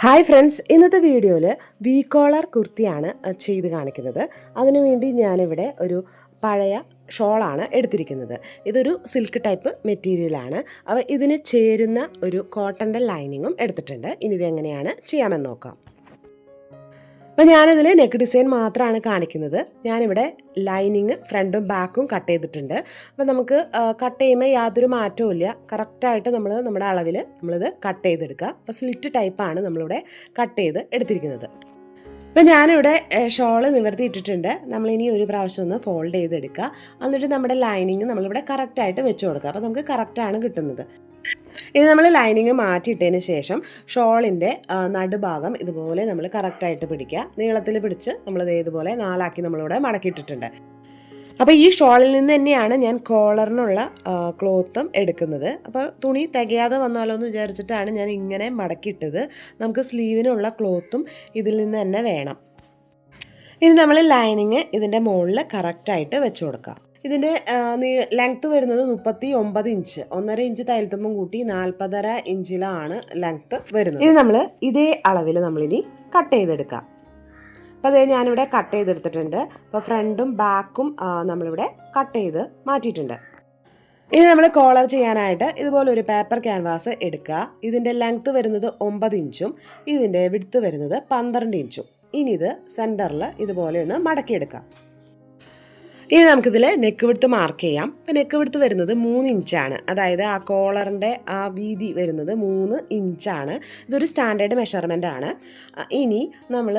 Hi friends, ഇന്നത്തെ വീഡിയോയിൽ V collar കുർത്തിയാണ് ചെയ്ത് കാണിക്കുന്നത്. അതിനുവേണ്ടി ഞാനിവിടെ ഒരു പഴയ ഷോളാണ് എടുത്തിരിക്കുന്നത്. ഇതൊരു സിൽക്ക് ടൈപ്പ് മെറ്റീരിയലാണ്. അപ്പോൾ ഇതിന് ചേരുന്ന ഒരു കോട്ടൻ്റെ ലൈനിങ്ങും എടുത്തിട്ടുണ്ട്. ഇനി ഇതെങ്ങനെയാണ് ചെയ്യാമെന്ന് നോക്കാം. അപ്പോൾ ഞാനിതിൽ നെക്ക് ഡിസൈൻ മാത്രമാണ് കാണിക്കുന്നത്. ഞാനിവിടെ ലൈനിങ് ഫ്രണ്ടും ബാക്കും കട്ട് ചെയ്തിട്ടുണ്ട്. അപ്പോൾ നമുക്ക് കട്ട് ചെയ്യുമ്പോൾ യാതൊരു മാറ്റവും ഇല്ല. കറക്റ്റായിട്ട് നമ്മൾ നമ്മുടെ അളവിൽ നമ്മളിത് കട്ട് ചെയ്തെടുക്കുക. അപ്പോൾ സ്ലിറ്റ് ടൈപ്പാണ് നമ്മളിവിടെ കട്ട് ചെയ്ത് എടുത്തിരിക്കുന്നത്. അപ്പോൾ ഞാനിവിടെ ഷോള് നിവർത്തിയിട്ടിട്ടുണ്ട്. നമ്മളിനി ഒരു പ്രാവശ്യം ഒന്ന് ഫോൾഡ് ചെയ്തെടുക്കുക. എന്നിട്ട് നമ്മുടെ ലൈനിങ് നമ്മളിവിടെ കറക്റ്റായിട്ട് വെച്ച് കൊടുക്കുക. അപ്പോൾ നമുക്ക് കറക്റ്റാണ് കിട്ടുന്നത്. ഇനി നമ്മൾ ലൈനിങ് മാറ്റിയിട്ടതിന് ശേഷം ഷോളിൻ്റെ നടുഭാഗം ഇതുപോലെ നമ്മൾ കറക്റ്റായിട്ട് പിടിക്കുക. നീളത്തിൽ പിടിച്ച് നമ്മളിത് ഇതുപോലെ നാലാക്കി നമ്മളിവിടെ മടക്കിയിട്ടിട്ടുണ്ട്. അപ്പോൾ ഈ ഷോളിൽ നിന്ന് തന്നെയാണ് ഞാൻ കോളറിനുള്ള ക്ലോത്തും എടുക്കുന്നത്. അപ്പോൾ തുണി തികയാതെ വന്നാലോ എന്ന് വിചാരിച്ചിട്ടാണ് ഞാൻ ഇങ്ങനെ മടക്കിയിട്ടത്. നമുക്ക് സ്ലീവിനുള്ള ക്ലോത്തും ഇതിൽ നിന്ന് തന്നെ വേണം. ഇനി നമ്മൾ ലൈനിങ് ഇതിൻ്റെ മുകളിൽ കറക്റ്റായിട്ട് വെച്ച് കൊടുക്കാം. ഇതിൻ്റെ ലെങ്ത്ത് വരുന്നത് 39 ഇഞ്ച്, 1.5 ഇഞ്ച് തയ്യൽത്തുമ്പം കൂട്ടി 40.5 ഇഞ്ചിലാണ് ലെങ്ത്ത് വരുന്നത്. ഇനി നമ്മൾ ഇതേ അളവിൽ നമ്മളിനി കട്ട് ചെയ്തെടുക്കാം. അപ്പോൾ അതേ ഞാനിവിടെ കട്ട് ചെയ്തെടുത്തിട്ടുണ്ട്. അപ്പോൾ ഫ്രണ്ടും ബാക്കും നമ്മളിവിടെ കട്ട് ചെയ്ത് മാറ്റിയിട്ടുണ്ട്. ഇനി നമ്മൾ കോളർ ചെയ്യാനായിട്ട് ഇതുപോലെ ഒരു പേപ്പർ ക്യാൻവാസ് എടുക്കുക. ഇതിൻ്റെ ലെങ്ത്ത് വരുന്നത് 9 ഇഞ്ചും ഇതിൻ്റെ വിഡ്ത്ത് വരുന്നത് 12 ഇഞ്ചും. ഇനി ഇത് സെൻറ്ററിൽ ഇതുപോലെ ഒന്ന് മടക്കിയെടുക്കാം. ഇനി നമുക്കിതിൽ നെക്ക് വിഡ്ത്ത് മാർക്ക് ചെയ്യാം. അപ്പോൾ നെക്ക് വിഡ്ത്ത് വരുന്നത് 3 ഇഞ്ചാണ്. അതായത് ആ കോളറിൻ്റെ ആ വീതി വരുന്നത് 3 ഇഞ്ചാണ്. ഇതൊരു സ്റ്റാൻഡേർഡ് മെഷർമെൻ്റ് ആണ്. ഇനി നമ്മൾ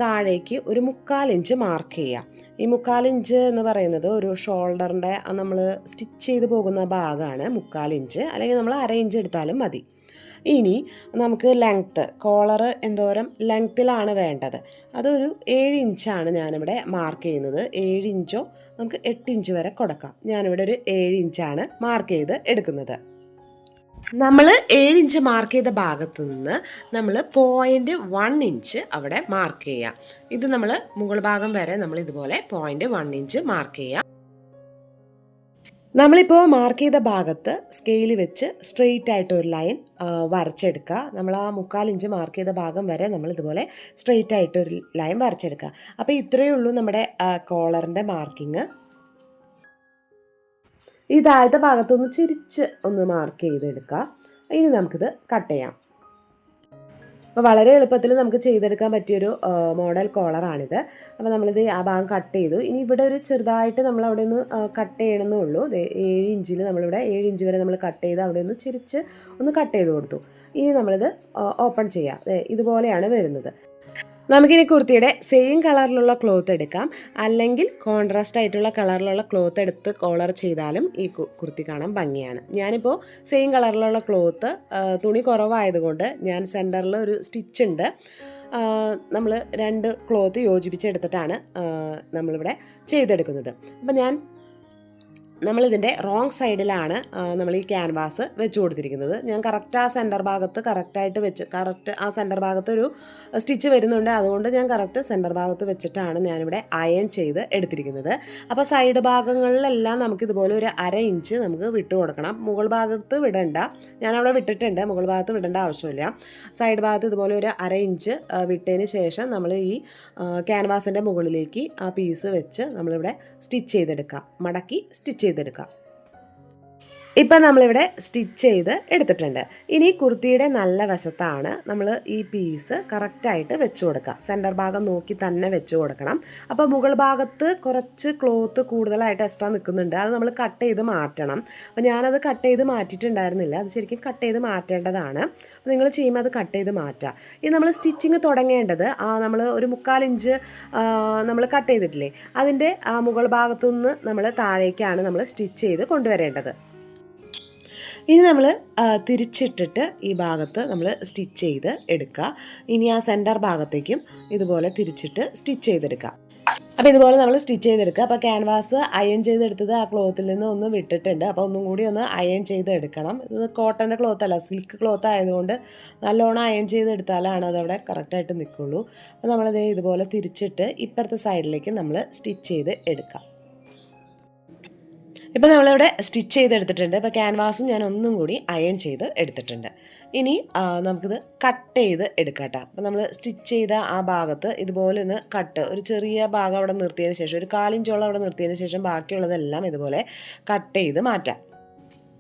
താഴേക്ക് ഒരു 3/4 ഇഞ്ച് മാർക്ക് ചെയ്യാം. ഈ 3/4 ഇഞ്ച് എന്ന് പറയുന്നത് ഒരു ഷോൾഡറിൻ്റെ നമ്മൾ സ്റ്റിച്ച് ചെയ്ത് പോകുന്ന ഭാഗമാണ് 3/4 ഇഞ്ച്, അല്ലെങ്കിൽ നമ്മൾ 1/2 ഇഞ്ച് എടുത്താലും മതി. ഇനി നമുക്ക് ലെങ്ത്ത്, കോളർ എന്തോരം ലെങ്ത്തിലാണ് വേണ്ടത്, അതൊരു 7 ഇഞ്ചാണ് ഞാനിവിടെ മാർക്ക് ചെയ്യുന്നത്. 7 ഇഞ്ചോ നമുക്ക് 8 ഇഞ്ച് വരെ കൊടുക്കാം. ഞാനിവിടെ ഒരു 7 ഇഞ്ചാണ് മാർക്ക് ചെയ്ത് എടുക്കുന്നത്. നമ്മൾ 7 ഇഞ്ച് മാർക്ക് ചെയ്ത ഭാഗത്ത് നിന്ന് നമ്മൾ 0.1 ഇഞ്ച് അവിടെ മാർക്ക് ചെയ്യാം. ഇത് നമ്മൾ മുകൾ ഭാഗം വരെ നമ്മൾ ഇതുപോലെ 0.1 ഇഞ്ച് മാർക്ക് ചെയ്യാം. നമ്മളിപ്പോൾ മാർക്ക് ചെയ്ത ഭാഗത്ത് സ്കെയിൽ വെച്ച് സ്ട്രെയിറ്റ് ആയിട്ട് ഒരു ലൈൻ വരച്ചെടുക്കുക. നമ്മൾ ആ 3/4 ഇഞ്ച് മാർക്ക് ചെയ്ത ഭാഗം വരെ നമ്മൾ ഇതുപോലെ സ്ട്രെയിറ്റ് ആയിട്ട് ഒരു ലൈൻ വരച്ചെടുക്കുക. അപ്പോൾ ഇത്രയേ ഉള്ളൂ നമ്മുടെ കോളറിൻ്റെ മാർക്കിങ്. ഈ താഴത്തെ ഭാഗത്തൊന്ന് ചിരിച്ച് ഒന്ന് മാർക്ക് ചെയ്തെടുക്കുക. ഇനി നമുക്കിത് കട്ട് ചെയ്യാം. അപ്പോൾ വളരെ എളുപ്പത്തിൽ നമുക്ക് ചെയ്തെടുക്കാൻ പറ്റിയൊരു മോഡൽ കോളറാണിത്. അപ്പോൾ നമ്മളിത് ആ ഭാഗം കട്ട് ചെയ്തു. ഇനി ഇവിടെ ഒരു ചെറുതായിട്ട് നമ്മൾ അവിടെ ഒന്ന് കട്ട് ചെയ്യണമെന്നേ ഉള്ളൂ. 7 ഇഞ്ചിൽ നമ്മളിവിടെ 7 ഇഞ്ച് വരെ നമ്മൾ കട്ട് ചെയ്ത് അവിടെ ഒന്ന് ചിരിച്ച് ഒന്ന് കട്ട് ചെയ്ത് കൊടുത്തു. ഇനി നമ്മളിത് ഓപ്പൺ ചെയ്യാം. ഇതുപോലെയാണ് വരുന്നത്. നമുക്കിനി കുർത്തിയുടെ സെയിം കളറിലുള്ള ക്ലോത്ത് എടുക്കാം, അല്ലെങ്കിൽ കോൺട്രാസ്റ്റ് ആയിട്ടുള്ള കളറിലുള്ള ക്ലോത്ത് എടുത്ത് കോളർ ചെയ്താലും ഈ കുർത്തി കാണാൻ ഭംഗിയാണ്. ഞാനിപ്പോൾ സെയിം കളറിലുള്ള ക്ലോത്ത്, തുണി കുറവായതുകൊണ്ട് ഞാൻ സെൻറ്ററിൽ ഒരു സ്റ്റിച്ച് ഉണ്ട്. നമ്മൾ 2 ക്ലോത്ത് യോജിപ്പിച്ചെടുത്തിട്ടാണ് നമ്മളിവിടെ ചെയ്തെടുക്കുന്നത്. അപ്പം നമ്മളിതിൻ്റെ റോങ് സൈഡിലാണ് നമ്മൾ ഈ ക്യാൻവാസ് വെച്ച് കൊടുത്തിരിക്കുന്നത്. ഞാൻ കറക്റ്റ് ആ സെൻറ്റർ ഭാഗത്ത് കറക്റ്റായിട്ട് വെച്ച് ആ സെൻറ്റർ ഭാഗത്ത് ഒരു സ്റ്റിച്ച് വരുന്നുണ്ട്. അതുകൊണ്ട് ഞാൻ കറക്റ്റ് സെൻറ്റർ ഭാഗത്ത് വെച്ചിട്ടാണ് ഞാനിവിടെ അയൺ ചെയ്ത് എടുത്തിരിക്കുന്നത്. അപ്പോൾ സൈഡ് ഭാഗങ്ങളിലെല്ലാം നമുക്കിതുപോലെ ഒരു 1/2 ഇഞ്ച് നമുക്ക് വിട്ട് കൊടുക്കണം. മുകൾ ഭാഗത്ത് വിടണ്ട, ഞാനവിടെ വിട്ടിട്ടുണ്ട്. മുകൾ ഭാഗത്ത് വിടേണ്ട ആവശ്യമില്ല. സൈഡ് ഭാഗത്ത് ഇതുപോലെ ഒരു 1/2 ഇഞ്ച് വിട്ടതിന് ശേഷം നമ്മൾ ഈ ക്യാൻവാസിൻ്റെ മുകളിലേക്ക് ആ പീസ് വെച്ച് നമ്മളിവിടെ സ്റ്റിച്ച് ചെയ്തെടുക്കാം. മടക്കി സ്റ്റിച്ച് ചെയ്തെടുക്കാം. ഇപ്പം നമ്മളിവിടെ സ്റ്റിച്ച് ചെയ്ത് എടുത്തിട്ടുണ്ട്. ഇനി കുർത്തിയുടെ നല്ല വശത്താണ് നമ്മൾ ഈ പീസ് കറക്റ്റായിട്ട് വെച്ച് കൊടുക്കുക. സെൻറ്റർ ഭാഗം നോക്കി തന്നെ വെച്ച് കൊടുക്കണം. അപ്പോൾ മുകൾ ഭാഗത്ത് കുറച്ച് ക്ലോത്ത് കൂടുതലായിട്ട് എക്സ്ട്രാ നിൽക്കുന്നുണ്ട്. അത് നമ്മൾ കട്ട് ചെയ്ത് മാറ്റണം. അപ്പോൾ ഞാനത് കട്ട് ചെയ്ത് മാറ്റിയിട്ടുണ്ടായിരുന്നില്ല. അത് ശരിക്കും കട്ട് ചെയ്ത് മാറ്റേണ്ടതാണ്. അപ്പോൾ നിങ്ങൾ ചെയ്യുമ്പോൾ അത് കട്ട് ചെയ്ത് മാറ്റുക. ഇനി നമ്മൾ സ്റ്റിച്ചിങ് തുടങ്ങേണ്ടത് നമ്മൾ ഒരു 3/4 ഇഞ്ച് നമ്മൾ കട്ട് ചെയ്തിട്ടില്ലേ, അതിൻ്റെ മുകൾ ഭാഗത്തു നിന്ന് നമ്മൾ താഴേക്കാണ് നമ്മൾ സ്റ്റിച്ച് ചെയ്ത് കൊണ്ടുവരേണ്ടത്. ഇനി നമ്മൾ തിരിച്ചിട്ടിട്ട് ഈ ഭാഗത്ത് നമ്മൾ സ്റ്റിച്ച് ചെയ്ത് എടുക്കുക. ഇനി ആ സെൻറ്റർ ഭാഗത്തേക്കും ഇതുപോലെ തിരിച്ചിട്ട് സ്റ്റിച്ച് ചെയ്തെടുക്കുക. അപ്പോൾ ഇതുപോലെ നമ്മൾ സ്റ്റിച്ച് ചെയ്തെടുക്കുക. അപ്പോൾ ക്യാൻവാസ് അയൺ ചെയ്തെടുത്തത് ആ ക്ലോത്തിൽ നിന്ന് ഒന്ന് വിട്ടിട്ടുണ്ട്. അപ്പോൾ ഒന്നും കൂടി ഒന്ന് അയൺ ചെയ്തെടുക്കണം. ഇത് കോട്ടൻ്റെ ക്ലോത്ത് അല്ല, സിൽക്ക് ക്ലോത്ത് ആയതുകൊണ്ട് നല്ലോണം അയൺ ചെയ്തെടുത്താലാണ് അതവിടെ കറക്റ്റായിട്ട് നിൽക്കുള്ളൂ. അപ്പോൾ നമ്മളിത് ഇതുപോലെ തിരിച്ചിട്ട് ഇപ്പുറത്തെ സൈഡിലേക്ക് നമ്മൾ സ്റ്റിച്ച് ചെയ്ത് എടുക്കാം. ഇപ്പോൾ നമ്മളിവിടെ സ്റ്റിച്ച് ചെയ്തെടുത്തിട്ടുണ്ട്. ഇപ്പോൾ ക്യാൻവാസും ഞാൻ ഒന്നും കൂടി അയൺ ചെയ്ത് എടുത്തിട്ടുണ്ട്. ഇനി നമുക്കിത് കട്ട് ചെയ്ത് എടുക്കാം കേട്ടോ. അപ്പോൾ നമ്മൾ സ്റ്റിച്ച് ചെയ്ത ആ ഭാഗത്ത് ഇതുപോലെ ഒന്ന് ഒരു ചെറിയ ഭാഗം അവിടെ നിർത്തിയതിന് ശേഷം ഒരു 1/4 ഇഞ്ചോളം അവിടെ നിർത്തിയതിന് ശേഷം ബാക്കിയുള്ളതെല്ലാം ഇതുപോലെ കട്ട് ചെയ്ത് മാറ്റാം.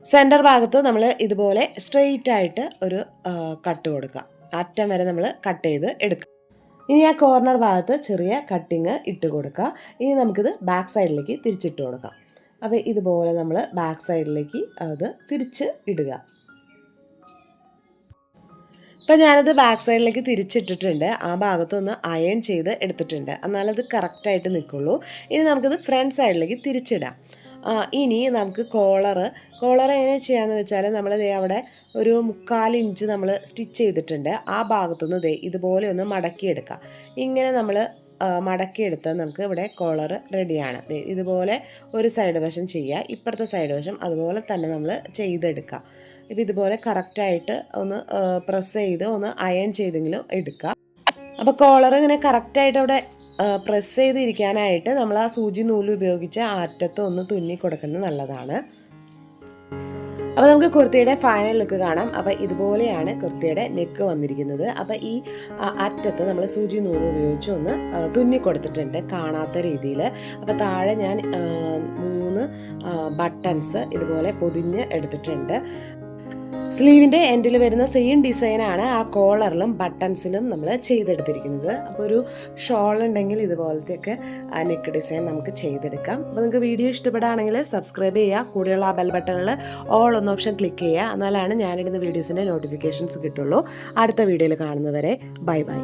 സെൻറ്റർ ഭാഗത്ത് നമ്മൾ ഇതുപോലെ സ്ട്രെയിറ്റ് ആയിട്ട് ഒരു കട്ട് കൊടുക്കുക. അറ്റം വരെ നമ്മൾ കട്ട് ചെയ്ത് എടുക്കുക. ഇനി ആ കോർണർ ഭാഗത്ത് ചെറിയ കട്ടിങ് ഇട്ട് കൊടുക്കുക. ഇനി നമുക്കിത് ബാക്ക് സൈഡിലേക്ക് തിരിച്ചിട്ട് കൊടുക്കാം. അപ്പോൾ ഇതുപോലെ നമ്മൾ ബാക്ക് സൈഡിലേക്ക് അത് തിരിച്ച് ഇടുക. ഇപ്പം ഞാനത് ബാക്ക് സൈഡിലേക്ക് തിരിച്ചിട്ടിട്ടുണ്ട്. ആ ഭാഗത്തൊന്ന് അയൺ ചെയ്ത് എടുത്തിട്ടുണ്ട്. എന്നാലത് കറക്റ്റായിട്ട് നിൽക്കുള്ളൂ. ഇനി നമുക്കിത് ഫ്രണ്ട് സൈഡിലേക്ക് തിരിച്ചിടാം. ഇനി നമുക്ക് കോളർ എങ്ങനെ ചെയ്യാമെന്ന് വെച്ചാൽ നമ്മൾ അവിടെ ഒരു 1/4 ഇഞ്ച് നമ്മൾ സ്റ്റിച്ച് ചെയ്തിട്ടുണ്ട്. ആ ഭാഗത്തുനിന്ന് ഇതുപോലെ ഒന്ന് മടക്കിയെടുക്കാം. ഇങ്ങനെ നമ്മൾ മടക്കിയെടുത്താൽ നമുക്ക് ഇവിടെ കോളർ റെഡിയാണ്. ഇതുപോലെ ഒരു സൈഡ് വശം ചെയ്യുക, ഇപ്പുറത്തെ സൈഡ് വശം അതുപോലെ തന്നെ നമ്മൾ ചെയ്തെടുക്കുക. ഇപ്പം ഇതുപോലെ കറക്റ്റായിട്ട് ഒന്ന് പ്രസ് ചെയ്ത് ഒന്ന് അയൺ ചെയ്തെങ്കിലും എടുക്കുക. അപ്പോൾ കോളർ ഇങ്ങനെ കറക്റ്റായിട്ട് അവിടെ പ്രസ് ചെയ്തിരിക്കാനായിട്ട് നമ്മൾ ആ സൂചി നൂല് ഉപയോഗിച്ച് അറ്റത്ത് ഒന്ന് തുന്നി കൊടുക്കുന്നത് നല്ലതാണ്. അപ്പോൾ നമുക്ക് കുർത്തിയുടെ ഫൈനൽ ലുക്ക് കാണാം. അപ്പോൾ ഇതുപോലെയാണ് കുർത്തിയുടെ നെക്ക് വന്നിരിക്കുന്നത്. അപ്പോൾ ഈ അറ്റത്ത് നമ്മൾ സൂചി നൂല് ഉപയോഗിച്ച് ഒന്ന് തുന്നി കൊടുത്തിട്ടുണ്ട് കാണാത്ത രീതിയിൽ. അപ്പോൾ താഴെ ഞാൻ 3 ബട്ടൺസ് ഇതുപോലെ പൊതിഞ്ഞ് എടുത്തിട്ടുണ്ട്. സ്ലീവിൻ്റെ എൻഡിൽ വരുന്ന സെയിം ഡിസൈനാണ് ആ കോളറിലും ബട്ടൺസിലും നമ്മൾ ചെയ്തെടുത്തിരിക്കുന്നത്. അപ്പോൾ ഒരു ഷോൾ ഉണ്ടെങ്കിൽ ഇതുപോലത്തെയൊക്കെ നെക്ക് ഡിസൈൻ നമുക്ക് ചെയ്തെടുക്കാം. അപ്പോൾ നിങ്ങൾക്ക് വീഡിയോ ഇഷ്ടപ്പെടുകയാണെങ്കിൽ സബ്സ്ക്രൈബ് ചെയ്യുക. കൂടെയുള്ള ആ ബെൽ ബട്ടണിൽ ഓൾ എന്ന ഓപ്ഷൻ ക്ലിക്ക് ചെയ്യുക. എന്നാലാണ് ഞാനിടുന്ന വീഡിയോസിൻ്റെ നോട്ടിഫിക്കേഷൻസ് കിട്ടുള്ളൂ. അടുത്ത വീഡിയോയിൽ കാണുന്നവരെ ബൈ ബൈ.